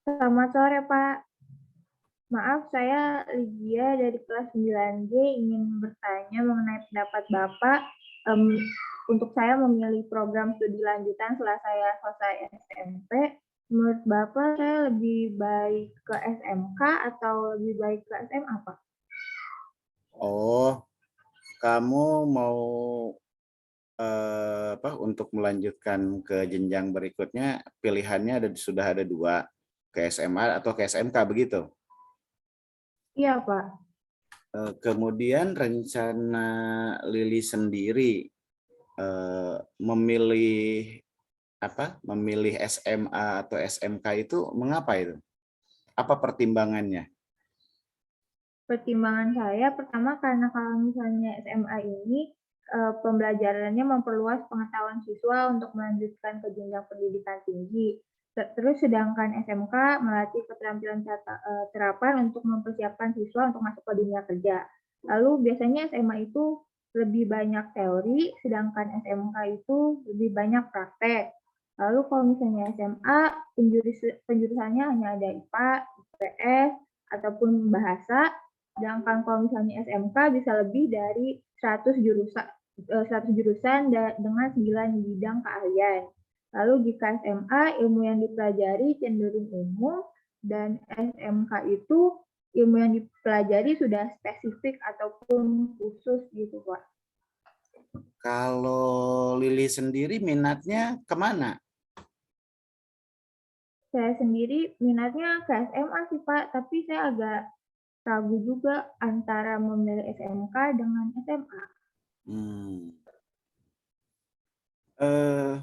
Selamat sore, Pak. Maaf, saya Lydia dari kelas 9G ingin bertanya mengenai pendapat Bapak em, untuk saya memilih program studi lanjutan setelah saya selesai SMP. Menurut Bapak, saya lebih baik ke SMK atau lebih baik ke SMA, Pak? Oh, kamu mau untuk melanjutkan ke jenjang berikutnya, pilihannya sudah ada dua, ke SMA atau ke SMK begitu? Iya, Pak. Kemudian rencana Lili sendiri memilih memilih SMA atau SMK itu mengapa itu? Apa pertimbangannya? Pertimbangan saya pertama karena kalau misalnya SMA ini pembelajarannya memperluas pengetahuan siswa untuk melanjutkan ke jenjang pendidikan tinggi. Terus sedangkan SMK melatih keterampilan terapan untuk mempersiapkan siswa untuk masuk ke dunia kerja. Lalu biasanya SMA itu lebih banyak teori, sedangkan SMK itu lebih banyak praktek. Lalu kalau misalnya SMA, penjurusannya hanya ada IPA, IPS, ataupun bahasa. Sedangkan kalau misalnya SMK bisa lebih dari 100 jurusan dengan 9 bidang keahlian. Lalu jika SMA, ilmu yang dipelajari cenderung umum, dan SMK itu ilmu yang dipelajari sudah spesifik ataupun khusus gitu, Pak. Kalau Lili sendiri minatnya kemana? Saya sendiri minatnya ke SMA sih, Pak, tapi saya agak ragu juga antara memilih SMK dengan SMA. Hmm. Eh,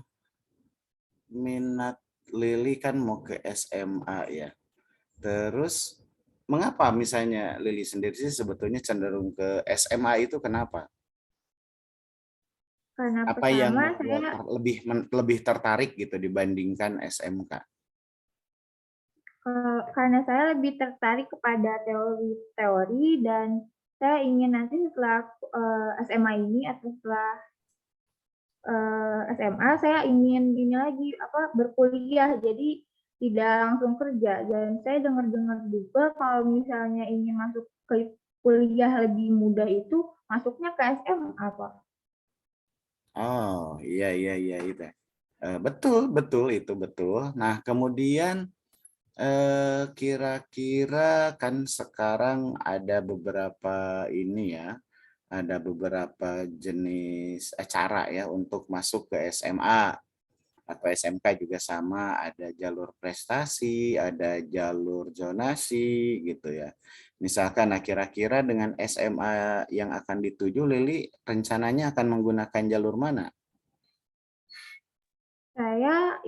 Minat Lili kan mau ke SMA ya. Terus mengapa misalnya Lili sendiri sih sebetulnya cenderung ke SMA itu kenapa? Karena Apa yang pertama membuat saya lebih tertarik gitu dibandingkan SMK? karena saya lebih tertarik kepada teori-teori dan saya ingin nanti setelah SMA ini atau setelah SMA saya ingin ini lagi berkuliah jadi tidak langsung kerja dan saya dengar-dengar juga kalau misalnya ingin masuk ke kuliah lebih mudah itu masuknya ke SMA, Pak. Oh, iya iya iya itu. Betul betul itu betul. Nah, kemudian kira-kira kan sekarang ada beberapa ini ya, ada beberapa jenis cara ya untuk masuk ke SMA atau SMK juga sama, ada jalur prestasi, ada jalur zonasi gitu ya. Misalkan, nah kira-kira dengan SMA yang akan dituju, Lili rencananya akan menggunakan jalur mana? Saya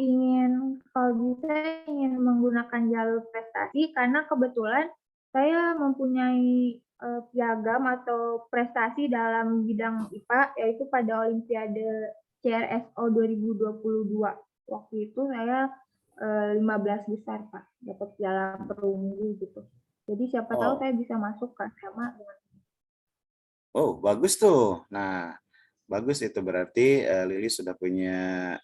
kalau bisa ingin menggunakan jalur prestasi karena kebetulan saya mempunyai piagam atau prestasi dalam bidang IPA yaitu pada Olimpiade CRSO 2022. Waktu itu saya 15 besar, Pak, dapat piala perunggu gitu. Jadi siapa tahu Oh, saya bisa masuk ke SMA. oh bagus tuh. Nah, bagus itu berarti Lili sudah punya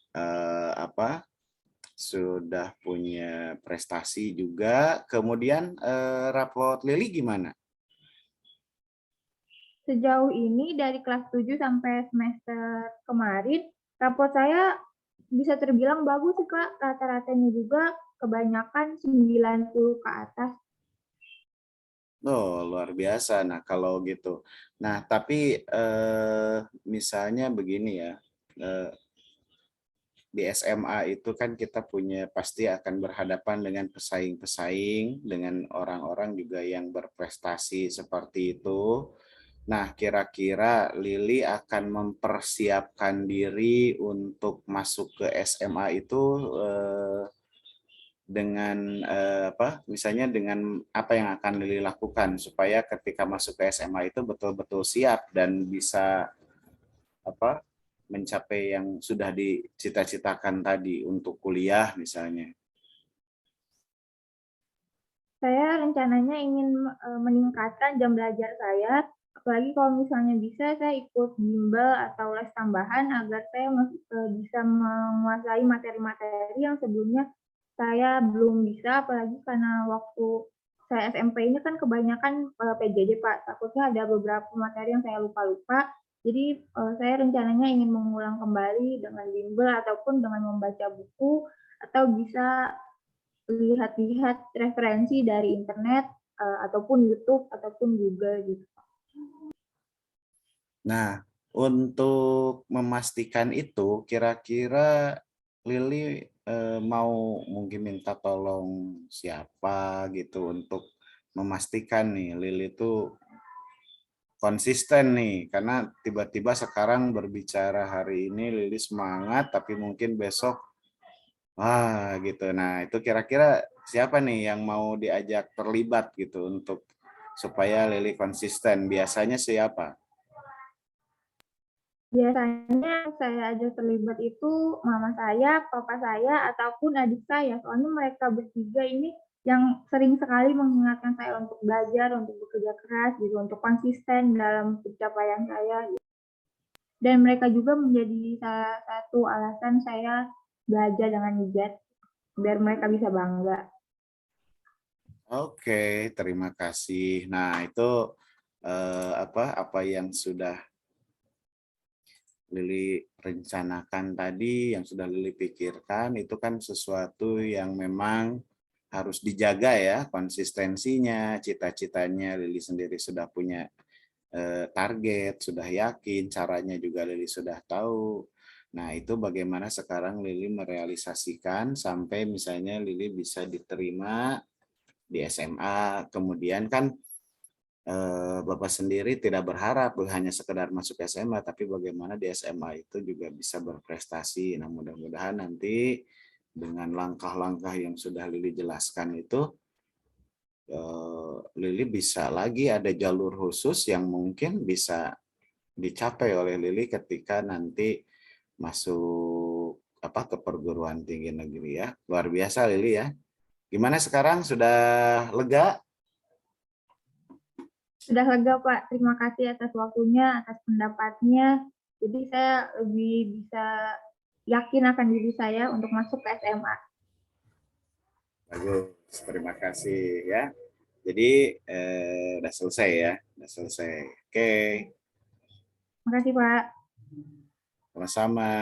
sudah punya prestasi juga. Kemudian raport Lili gimana? Sejauh ini dari kelas 7 sampai semester kemarin, raport saya bisa terbilang bagus sih, Kak. Rata-ratanya juga kebanyakan 90 ke atas. Oh, luar biasa. Nah, kalau gitu. Nah, tapi misalnya begini ya, eh, di SMA itu kan kita punya pasti akan berhadapan dengan pesaing-pesaing, dengan orang-orang juga yang berprestasi seperti itu. Nah, kira-kira Lili akan mempersiapkan diri untuk masuk ke SMA itu dengan misalnya dengan apa yang akan Lili lakukan supaya ketika masuk ke SMA itu betul-betul siap dan bisa apa mencapai yang sudah dicita-citakan tadi untuk kuliah misalnya. Saya rencananya ingin meningkatkan jam belajar saya, apalagi kalau misalnya bisa saya ikut bimbel atau les tambahan agar saya bisa menguasai materi-materi yang sebelumnya saya belum bisa, apalagi karena waktu saya SMP ini kan kebanyakan, PJJ, Pak. Takutnya ada beberapa materi yang saya lupa-lupa. Jadi, saya rencananya ingin mengulang kembali dengan bimbel ataupun dengan membaca buku, atau bisa lihat-lihat referensi dari internet, ataupun YouTube, ataupun Google gitu. Nah, untuk memastikan itu, kira-kira Lili mau mungkin minta tolong siapa gitu untuk memastikan nih Lili itu konsisten nih, karena tiba-tiba sekarang berbicara hari ini Lili semangat, tapi mungkin besok gitu. Nah, itu kira-kira siapa nih yang mau diajak terlibat gitu untuk supaya Lili konsisten? Biasanya siapa? Biasanya saya ajak terlibat itu mama saya, papa saya, ataupun adik saya. Soalnya mereka bertiga ini yang sering sekali mengingatkan saya untuk belajar, untuk bekerja keras gitu, untuk konsisten dalam pencapaian saya. Dan mereka juga menjadi salah satu alasan saya belajar dengan giat, biar mereka bisa bangga. Oke, terima kasih. Nah, itu apa yang sudah Lili rencanakan tadi, yang sudah Lili pikirkan, itu kan sesuatu yang memang harus dijaga ya, konsistensinya, cita-citanya. Lili sendiri sudah punya target, sudah yakin, caranya juga Lili sudah tahu. Nah, itu bagaimana sekarang Lili merealisasikan sampai misalnya Lili bisa diterima di SMA, kemudian kan Bapak sendiri tidak berharap hanya sekedar masuk SMA, tapi bagaimana di SMA itu juga bisa berprestasi. Nah, mudah-mudahan nanti dengan langkah-langkah yang sudah Lili jelaskan itu, Lili bisa lagi ada jalur khusus yang mungkin bisa dicapai oleh Lili ketika nanti masuk ke perguruan tinggi negeri ya. Luar biasa Lili ya. Gimana sekarang, sudah lega? Sudah lega, Pak. Terima kasih atas waktunya, atas pendapatnya. Jadi saya lebih bisa yakin akan diri saya untuk masuk ke SMA. Bagus, terima kasih ya. Jadi udah selesai ya, udah selesai. Oke, Terima kasih, Pak. sama-sama.